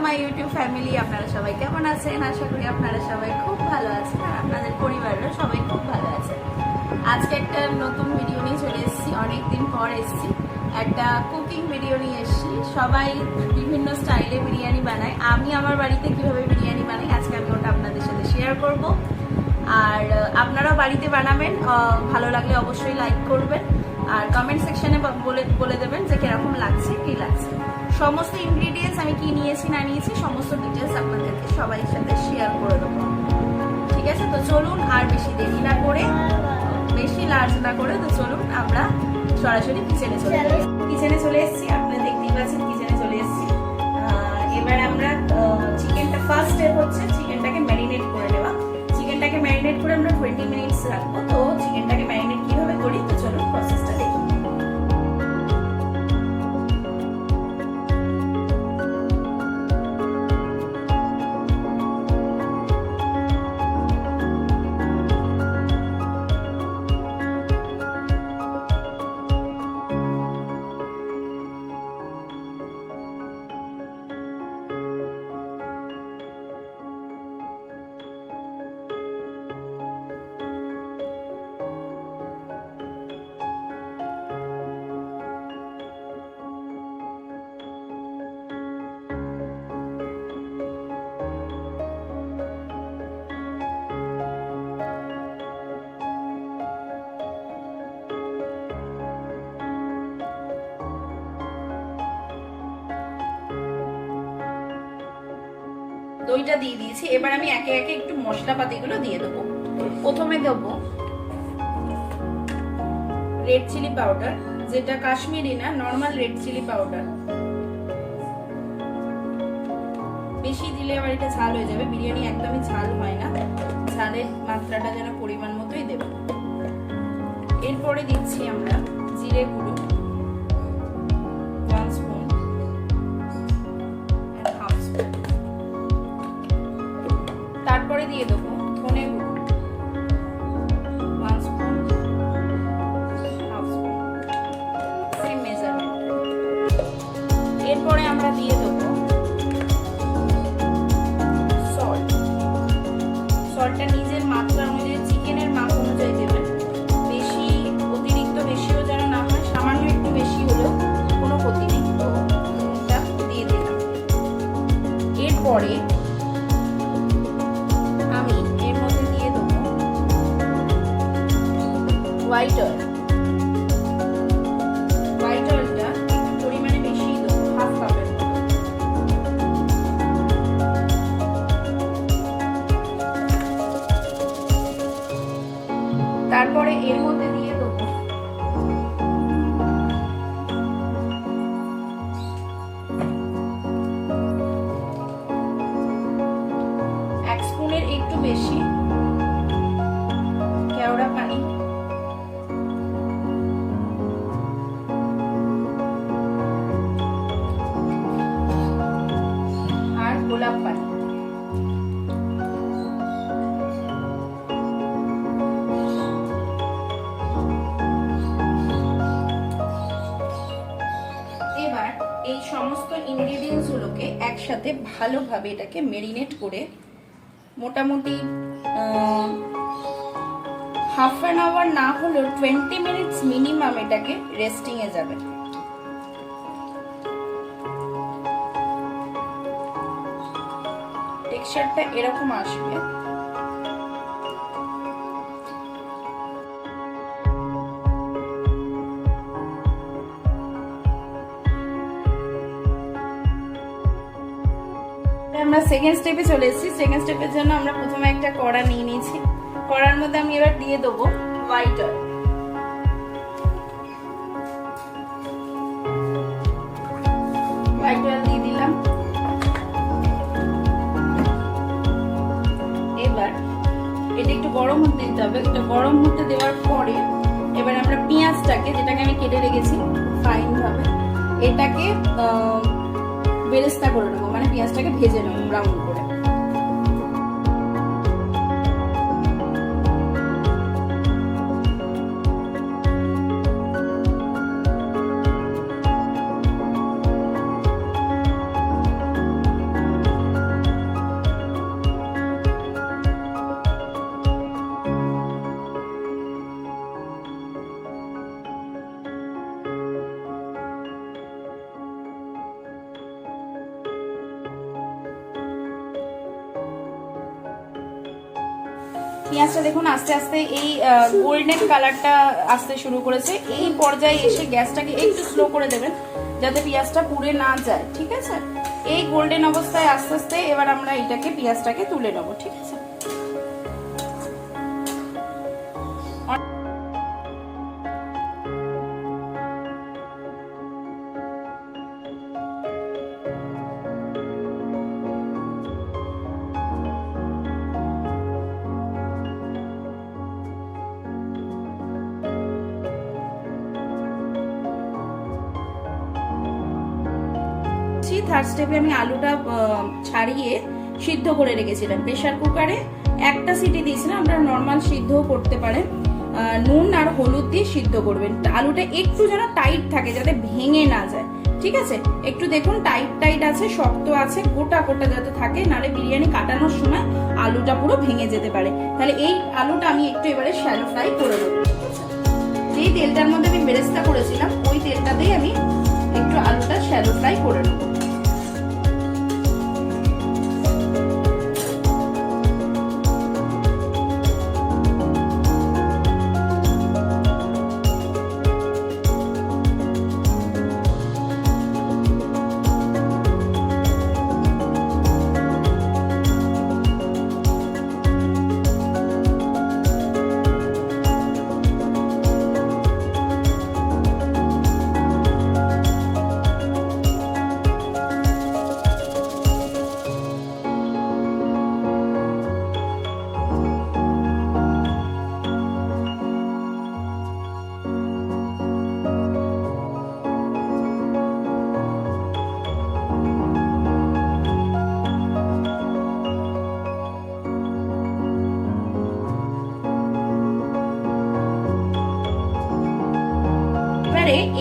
My YouTube family, আপনারা সবাই কেমন আছেন? আশা করি আপনারা সবাই খুব ভালো আছেন আর আপনাদের পরিবারেরও সবাই খুব ভালো আছে। আজকে একটা নতুন ভিডিও নিয়ে চলে এসেছি, অনেকদিন পর এসেছি। একটা কুকিং ভিডিও নিয়ে এসেছি। সবাই বিভিন্ন স্টাইলে বিরিয়ানি বানায়, আমি আমার বাড়িতে কিভাবে বিরিয়ানি বানাই আজকে আমি ওটা আপনাদের সাথে শেয়ার করব। আর আপনারাও বাড়িতে বানাবেন, ভালো লাগলে অবশ্যই লাইক করবেন আর কমেন্ট সেকশনে বলে দেবেন যে কিরকম লাগছে, কি লাগছে। সমস্ত ইনগ্রিডিয়েন্টস আমি কি নিয়েছি না নিয়েছি সমস্ত ডিটেলস আপনাদেরকে সবাই সাথে শেয়ার করে দেবো। ঠিক আছে, তো চলুন আর বেশি দেরি না করে, বেশি লার্জ না করে, তো চলুন আমরা সরাসরি কিচেনে চলে এসেছি। আপনারা দেখতেই পাচ্ছেন কিচেনে চলে এসেছি। এবার আমরা চিকেনটা ফার্স্ট স্টেপ হচ্ছে চিকেনটাকে ম্যারিনেট করে নেওয়া। চিকেনটাকে ম্যারিনেট করে আমরা 20 মিনিটস রাখবো। তো চিকেনটাকে ম্যারিনেট কিভাবে করি, তো চলুন প্রসেসটা দেখি। দইটা দিয়ে দিয়েছি, এবার আমি একে একে একটু মশলাপাতিগুলো দিয়ে দেবো। প্রথমে দেবো রেড চিলি পাউডার, যেটা কাশ্মীরি না, নর্মাল রেড চিলি পাউডার। বেশি দিলে আবার এটা ঝাল হয়ে যাবে, বিরিয়ানি একদমই ঝাল হয় না। ঝালের মাত্রাটা যেন পরিমাণ মতোই দেব। এরপরে দিচ্ছি আমরা জিরে গুঁড়ো 1 স্পুন, তারপরে দিয়ে দেবো ধনে গুঁড়ো 1 spoon, half spoon, same measurement. এরপরে আমরা দিয়ে দেবো সল্ট। সল্টটা নিজের মাত্রা অনুযায়ী, চিকেনের মাপ অনুযায়ী দেবেন। বেশি অতিরিক্ত বেশিও যেন না হয়, সামান্য একটু বেশি হলেও কোনো ক্ষতি নেই। তো এটা দিয়ে দিলাম। এরপরে হোয়াইট অয়েল। হোয়াইট অয়েলটা একটু পরিমাণে বেশি দেবো, হাফ কাপের। তারপরে এর মধ্যে দিয়ে দেবো 1 স্পুনের একটু বেশি কেওড়া পানি, গোলাপ পানি। এবার এই সমস্ত ইনগ্রেডিয়েন্টস গুলোকে একসাথে ভালোভাবে এটাকে মেরিনেট করে মোটামুটি হাফ অ্যান আওয়ার না হলেও 20 মিনিটস মিনিমাম এটাকে রেস্টিং এ যাবে। টেক্সচারটা এরকম আসবে। আমরা সেকেন্ড স্টেপে চলে এসেছি। সেকেন্ড স্টেপের জন্য আমরা প্রথমে একটা কড়া নিয়ে নিয়েছি। কড়ার মধ্যে আমি এবার দিয়ে দেবো হোয়াইট অয়েল। হোয়াইট অয়েল দিয়ে দিলাম। এবার এটা একটু গরম হতে দিতে হবে। এটা গরম হতে দেওয়ার পরে এবার আমরা পেঁয়াজটাকে, যেটাকে আমি কেটে রেখেছি ফাইন ভাবে, এটাকে বেরেস্তা করে নেবো, মানে পেঁয়াজটাকে ভেজে নেবো ব্রাউন করে। পেঁয়াজটা দেখুন আস্তে আস্তে এই গোল্ডেন কালারটা আসতে শুরু করেছে। এই পর্যায়ে এসে গ্যাসটাকে একটু স্লো করে দেবেন যাতে পেঁয়াজটা পুড়ে না যায়, ঠিক আছে? এই গোল্ডেন অবস্থায় আস্তে আস্তে এবার আমরা এটাকে পেঁয়াজটাকে তুলে নেবো, ঠিক আছে? থার্ড স্টেপে আমি আলুটা ছাড়িয়ে সিদ্ধ করে রেখেছিলাম প্রেসার কুকারে। একটা সিটি দিয়েছিলাম, আপনারা নর্মাল সিদ্ধও করতে পারেন। নুন আর হলুদ দিয়ে সিদ্ধ করবেন। আলুটা একটু যেন টাইট থাকে যাতে ভেঙে না যায়, ঠিক আছে? একটু দেখুন টাইট টাইট আছে, শক্ত আছে, গোটা গোটা যাতে থাকে, নাহলে বিরিয়ানি কাটানোর সময় আলুটা পুরো ভেঙে যেতে পারে। তাহলে এই আলুটা আমি একটু এবারে শ্যালো ফ্রাই করে দেবো। যেই তেলটার মধ্যে আমি বেরেস্তা করেছিলাম ওই তেলটাতেই আমি একটু আলুটা শ্যালো ফ্রাই করে নেবো।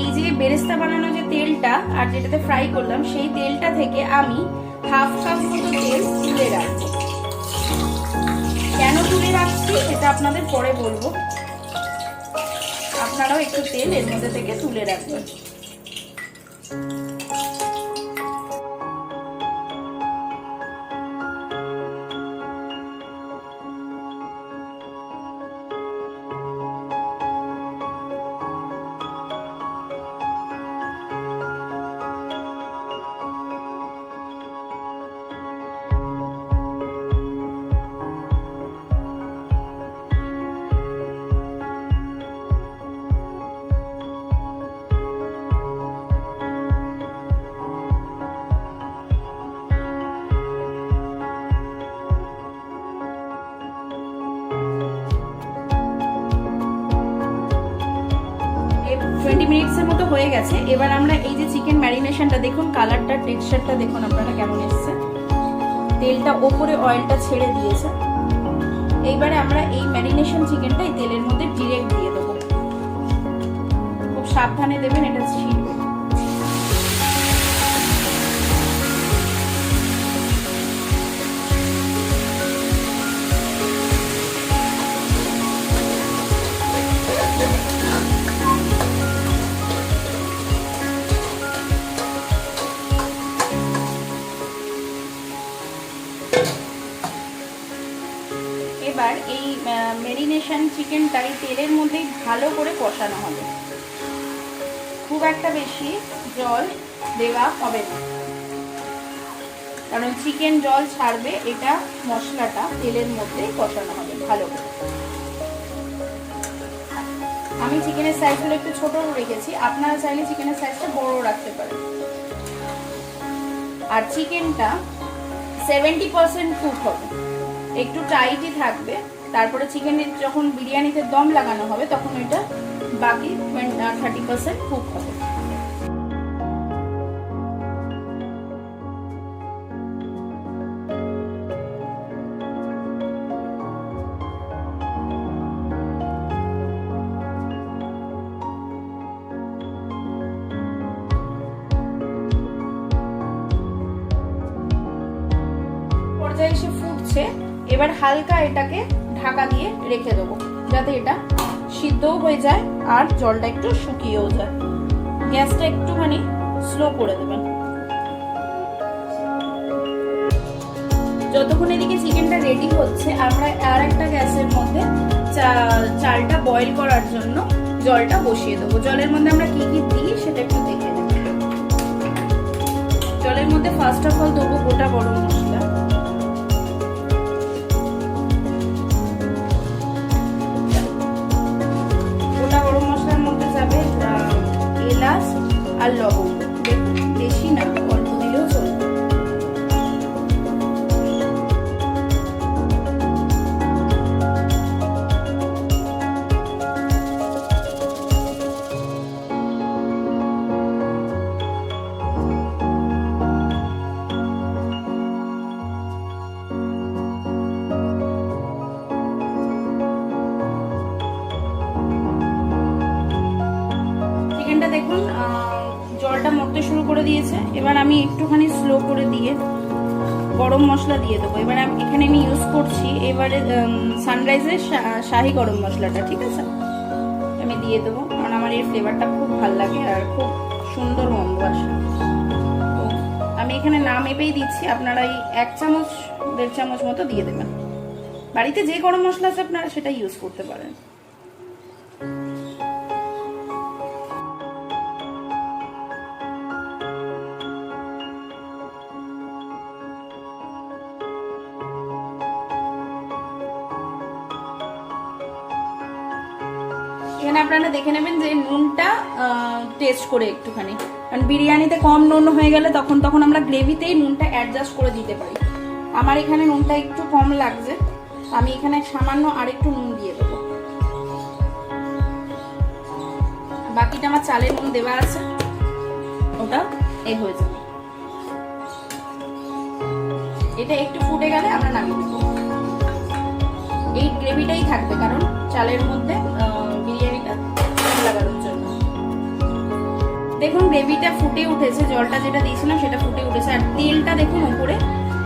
এই যে বেরেস্তা বানানো যে তেলটা আর যেটাতে ফ্রাই করলাম সেই তেলটা থেকে আমি হাফ কাপ মতো তেল তুলে রাখবো। কেন তুলে রাখছি সেটা আপনাদের পরে বলবো, আপনারাও একটু তেল এর মধ্যে থেকে তুলে রাখবেন। মিনিটসের মতো হয়ে গেছে। এবার আমরা এই যে চিকেন ম্যারিনেশনটা দেখুন, কালারটা টেক্সচারটা দেখুন আপনারা কেমন এসছে, তেলটা ওপরে অয়েলটা ছেড়ে দিয়েছে। এইবারে আমরা এই ম্যারিনেশন চিকেনটা এই তেলের মধ্যে ডিরেক্ট দিয়ে দেবো। খুব সাবধানে দেবেন, এটা ছিটবে। এবার এই ম্যারিনেশন চিকেনটা এই তেলের মধ্যেই ভালো করে কষানো হবে, খুব একটা বেশি জল দেওয়া হবে না, কারণ চিকেন জল ছাড়বে। এটা মশলাটা তেলের মধ্যে কষানো হবে ভালো করে। আমি চিকেনের সাইজগুলো একটু ছোট রেখেছি, আপনারা চাইলে চিকেনের সাইজটা বড় রাখতে পারেন। আর চিকেনটা 70% কুক হবে, একটু টাইটই থাকবে। তারপরে চিকেনের যখন বিরিয়ানিতে দম লাগানো হবে তখন এটা বাকি 30% কুক হবে। পর্যায়ে এসে ফুটছে, এবার হালকা এটাকে ঢাকা দিয়ে রেখে দেবো যাতে এটা সিদ্ধও হয়ে যায় আর জলটা একটু শুকিয়েও যায়। গ্যাসটা একটুখানি স্লো করে দেবেন। যতক্ষণ এদিকে চিকেনটা রেডি হচ্ছে আমরা আর একটা গ্যাসের মধ্যে চালটা বয়েল করার জন্য জলটা বসিয়ে দেবো। জলের মধ্যে আমরা কি কি দিই সেটা একটু দেখে নেব। জলের মধ্যে ফার্স্ট অফ অল দেবো গোটা গরম মশলা, গোটা গরম মশলার মধ্যে যাবে এলাচ আর লবঙ্গ, বেশি না, অল্প দিলেও চলবে। দেখুন জলটা মরতে শুরু করে দিয়েছে। এবার আমি একটুখানি স্লো করে দিয়ে গরম মশলা দিয়ে দেবো। এবার এখানে আমি ইউজ করছি এবারে সানরাইজের শাহি গরম মশলাটা, ঠিক আছে, আমি দিয়ে দেবো কারণ আমার এই ফ্লেভারটা খুব ভালো লাগে আর খুব সুন্দর গন্ধ আসে। তো আমি এখানে না মেপেই দিচ্ছি, আপনারা এই 1 চামচ 1.5 চামচ মতো দিয়ে দেবেন। বাড়িতে যে গরম মশলা আছে আপনারা সেটা ইউজ করতে পারেন। এখানে আপনারা দেখে নেবেন যে নুনটা টেস্ট করে একটুখানি, কারণ বিরিয়ানিতে কম নুন হয়ে গেলে তখন আমরা গ্রেভিতেই নুনটা অ্যাডজাস্ট করে দিতে পারি। আমার এখানে নুনটা একটু কম লাগছে, আমি এখানে সামান্য আরেকটু নুন দিয়ে দেবো। বাকিটা আমার চালের নুন দেওয়া আছে, ওটা হয়ে যাবে। এটা একটু ফুটে গেলে আমরা নামিয়ে দেবো। এই গ্রেভিটাই থাকবে কারণ চালের মধ্যে বিরিয়ানিটা লাগানোর জন্য। দেখুন গ্রেভিটা ফুটে উঠেছে, জলটা যেটা দিয়েছিলাম সেটা ফুটে উঠেছে, আর তেলটা দেখুন উপরে,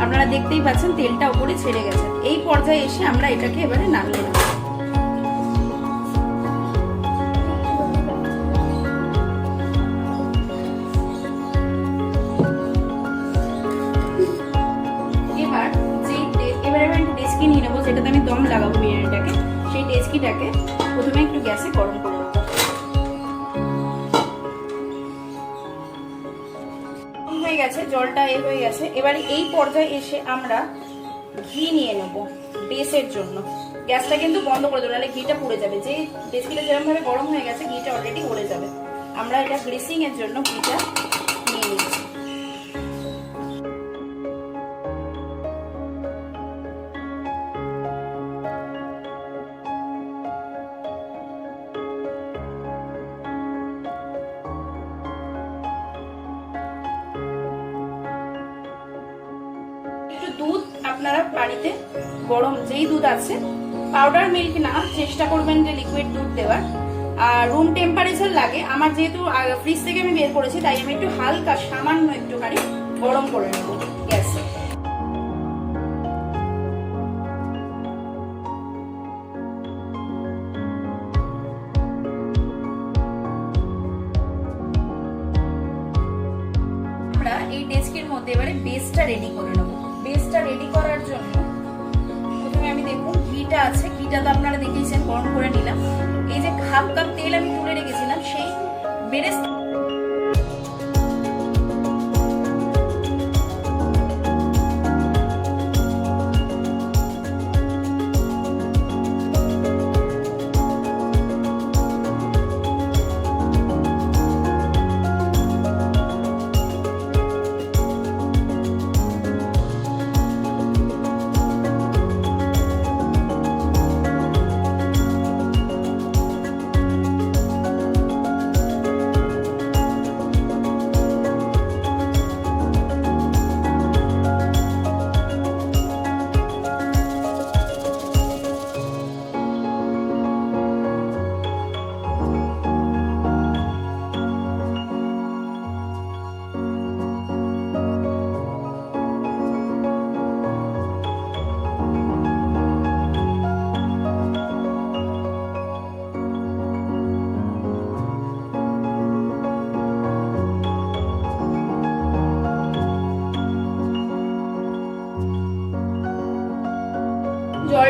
আপনারা দেখতেই পাচ্ছেন তেলটা উপরে ছেড়ে গেছে। এই পর্যায়ে এসে আমরা এটাকে এবারে নামিয়ে নেব। এবার আমি একটু ডেস্কি নিয়ে নেবো, যেটাতে আমি দম লাগাবো বিরিয়ানিটাকে। সেই ডেস্কিটাকে প্রথমে একটু গ্যাসে গরম করে নেবো। হয়ে গেছে, জলটা হয়ে গেছে। এবারে এই পর্যায়ে এসে আমরা ঘি নিয়ে নেব বেসের জন্য। গ্যাসটা কিন্তু বন্ধ করে দেবো, নাহলে ঘিটা পুড়ে যাবে। যে ডেস্কিটা যেরকম ভাবে গরম হয়ে গেছে ঘিটা অলরেডি উড়ে যাবে। আমরা এটা গ্রিসিং এর জন্য ঘিটা নিয়ে নিচ্ছি। দুধ আপনারা বাড়িতে গরম যেই দুধ আছে, পাউডার মিল্ক না, চেষ্টা করবেন যে লিকুইড দুধ দেওয়ার। আর রুম টেম্পারেচার লাগে। আমার যেহেতু ফ্রিজ থেকে আমি বের করেছি তাই আমি একটু হালকা সামান্য একটুখানি গরম করে নেব গ্যাসে। আমরা এই ডেস্কের মধ্যে এবারে বেসটা রেডি করে নেব। বেসটা রেডি করার জন্য প্রথমে আমি দেখুন ঘিটা আছে, ঘিটা তো আপনারা দেখেছেন গরম করে নিলাম। এই যে হাফ কাপ তেল আমি তুলে রেখেছিলাম সেই বেরেস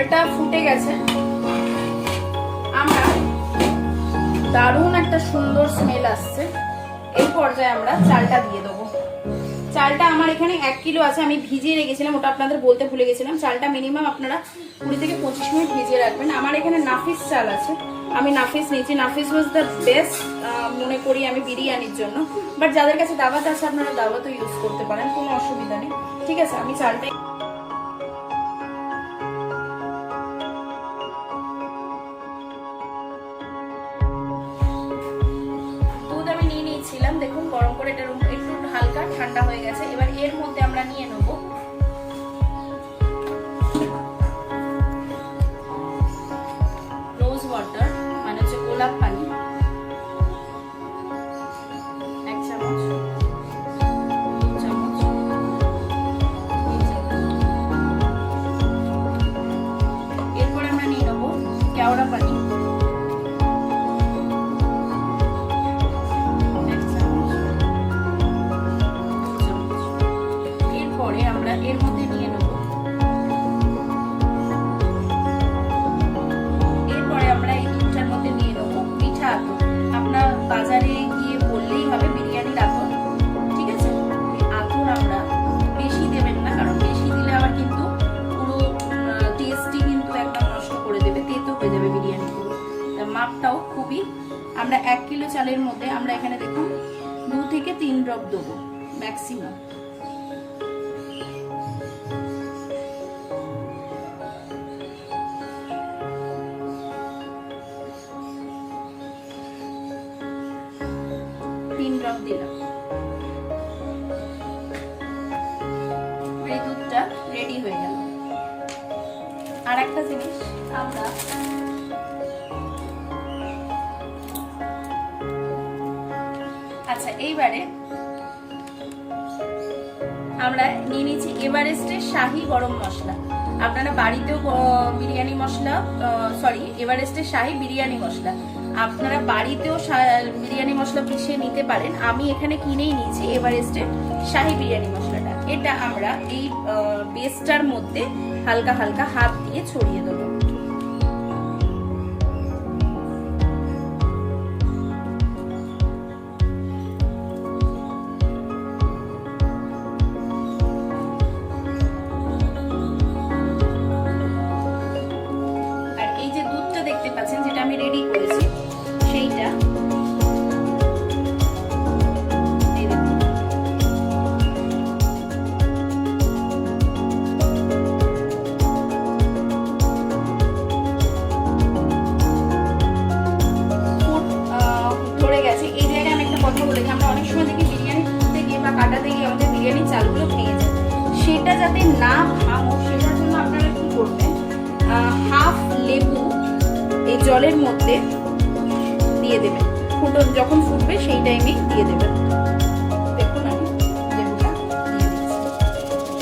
জলটা ফুটে গেছে, আমরা দারুণ একটা সুন্দর স্মেল আসছে। এই পর্যায়ে আমরা চালটা দিয়ে দেবো। চালটা আমার এখানে 1 কিলো আছে, আমি ভিজিয়ে রেখেছিলাম, ওটা আপনাদের বলতে ভুলে গেছিলাম। চালটা মিনিমাম আপনারা 20 থেকে 25 মিনিট ভিজিয়ে রাখবেন। আমার এখানে নাফিস চাল আছে, আমি নাফিস নিয়েছি। নাফিস ওয়াজ দ্য বেস্ট মনে করি আমি বিরিয়ানির জন্য। বাট যাদের কাছে দাওয়াত আছে আপনারা দাওয়াতও ইউজ করতে পারেন, কোনো অসুবিধা নেই। ঠিক আছে, আমি চালটা ছিলাম, দেখুন গরম করে এটা একটু হালকা ঠান্ডা হয়ে গেছে। এবার এর মধ্যে আমরা নিয়ে নেব রোজ ওয়াটার, মানে হচ্ছে গোলাপ পানি, 1 চামচ, 2 চামচ, 3 চামচ। এরপর আমরা নিয়ে নেব কেওড়া পানি, আমরা এর মধ্যে নিয়ে নেব, এরপরে আমরা এই দুধটার মধ্যে নিয়ে নেব মিঠা আতর। আপনার বাজারে গিয়ে বললেই হবে বিরিয়ানির আতর, ঠিক আছে? আতর আমরা বেশি দেবেন না, কারণ বেশি দিলে আবার কিন্তু পুরো টেস্টই কিন্তু একদম নষ্ট করে দেবে, তেতো হয়ে যাবে বিরিয়ানি পুরো। মাপটাও খুবই, আমরা 1 কিলো চালের মধ্যে আমরা এখানে দেখুন 2 থেকে 3 ড্রপ দেবো ম্যাক্সিমাম। দিলাম, এই দুধটা রেডি হয়ে গেল। আর একটা জিনিস আমরা আচ্ছা, এইবারে আমরা নিয়ে নিয়েছি এভারেস্টের শাহী গরম মশলা। আপনারা বাড়িতেও বিরিয়ানি মশলা, সরি এভারেস্টের শাহী বিরিয়ানি মশলা, আপনারা বাড়িতেও বিরিয়ানি মশলা পিষে নিতে পারেন। আমি এখানে কিনেই নিয়েছি এভারেস্টের শাহী বিরিয়ানি মশলাটা। এটা আমরা এই বেসটার মধ্যে হালকা হালকা হাত দিয়ে ছড়িয়ে দেবো। যেটা আমি রেডি করেছি সেইটা ধরে গেছে। এই জায়গায় আমি একটা কথা বলেছি, আমরা অনেক সময় দেখি বিরিয়ানি তুলতে গিয়ে বা কাটাতে গিয়ে আমাদের বিরিয়ানির চালগুলো ভেঙে যায়। সেটা যাতে না ভাঙো সেটার জন্য আপনারা কি করবেন, হাফ লেবু এই জলের মধ্যে দিয়ে দেবেন। যখন ফুটবে সেই টাইমে দিয়ে দেবেন। দেখুন আমি লেবুটা দিয়ে দিচ্ছি।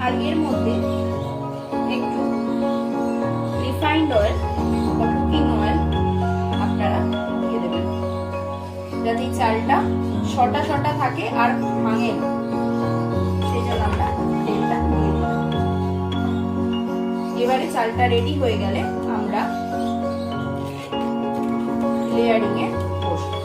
আর এর মধ্যে একটু রিফাইন্ড অয়েল বা কুকিং অয়েল আপনারা দিয়ে দেবেন, যাতে চালটা শটা শটা থাকে আর ভাঙে না, সেই জন্য আমরা তেলটা দিয়ে দিলাম। এবারে চালটা রেডি হয়ে গেলে আমরা লেয়ারিং এ বসবো।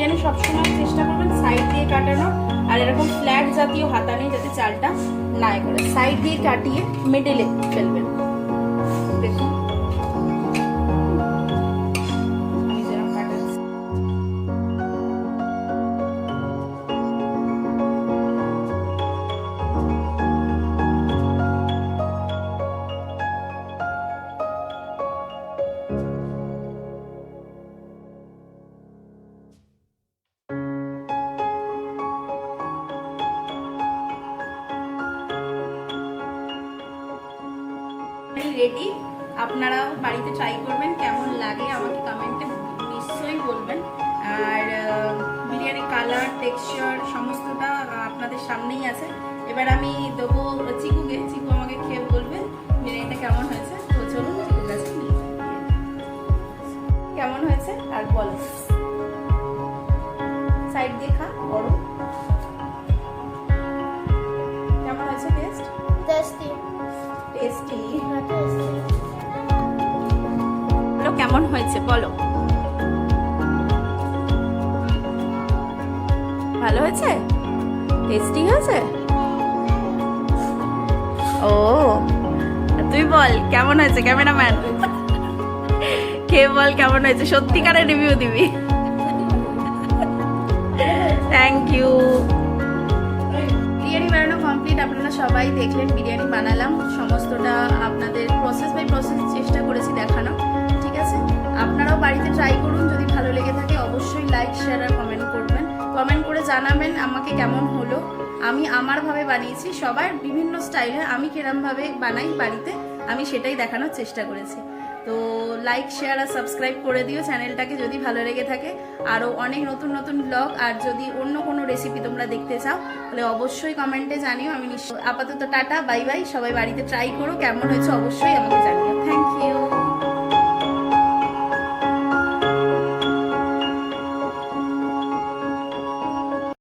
বিরিয়ানি সবসময় চেষ্টা করবেন সাইড দিয়ে কাটানো, আর এরকম ফ্ল্যাট জাতীয় হাতা নেই যাতে চালটা না করে, সাইড দিয়ে কাটিয়ে মিডলে ফেলবেন। দেখুন আমি যেরকম কাটাচ্ছি। রেডি, আপনারাও বাড়িতে ট্রাই করবেন, কেমন লাগে আমাকে কমেন্টে নিশ্চয়ই বলবেন। আর বিরিয়ানি কালার, টেক্সচার সমস্তটা আপনাদের সামনেই আছে। এবার আমি দেবো চিকুকে, চিকু আমাকে খেয়ে বলবে বিরিয়ানিটা কেমন হয়েছে। তো চলুন চিকুর কাছে নিয়ে যাই। কেমন হয়েছে আর বলো, সাইড দিয়ে খা বড়, কেমন হয়েছে টেস্ট? Tasty tasty. টেস্টি। কেমন হয়েছে বলো, ভালো হয়েছে, টেস্টি হয়েছে। ও তুই বল কেমন হয়েছে, ক্যামেরাম্যান খেয়ে বল কেমন হয়েছে, সত্যিকারের রিভিউ দিবি। Thank you. বিরিয়ানি বানানো কমপ্লিট, আপনারা সবাই দেখলেন বিরিয়ানি বানালাম, সমস্তটা আপনাদের প্রসেস বাই প্রসেস চেষ্টা করেছি দেখানো। ঠিক আছে, আপনারাও বাড়িতে ট্রাই করুন, যদি ভালো লেগে থাকে অবশ্যই লাইক, শেয়ার আর কমেন্ট করবেন। কমেন্ট করে জানাবেন আমাকে কেমন হলো। আমি আমারভাবে বানিয়েছি, সবার বিভিন্ন স্টাইলে, আমি কিরমভাবে বানাই বাড়িতে আমি সেটাই দেখানোর চেষ্টা করেছি। তো লাইক, শেয়ার আর সাবস্ক্রাইব করে দিও চ্যানেলটাকে যদি ভালো লেগে থাকে। আরও অনেক নতুন নতুন ব্লগ আর যদি অন্য কোনো রেসিপি তোমরা দেখতে চাও তাহলে অবশ্যই কমেন্টে জানিও। আমি আপাতত টাটা, বাই বাই। সবাই বাড়িতে ট্রাই করো, কেমন হয়েছে অবশ্যই আমাকে জানিও। Thank you.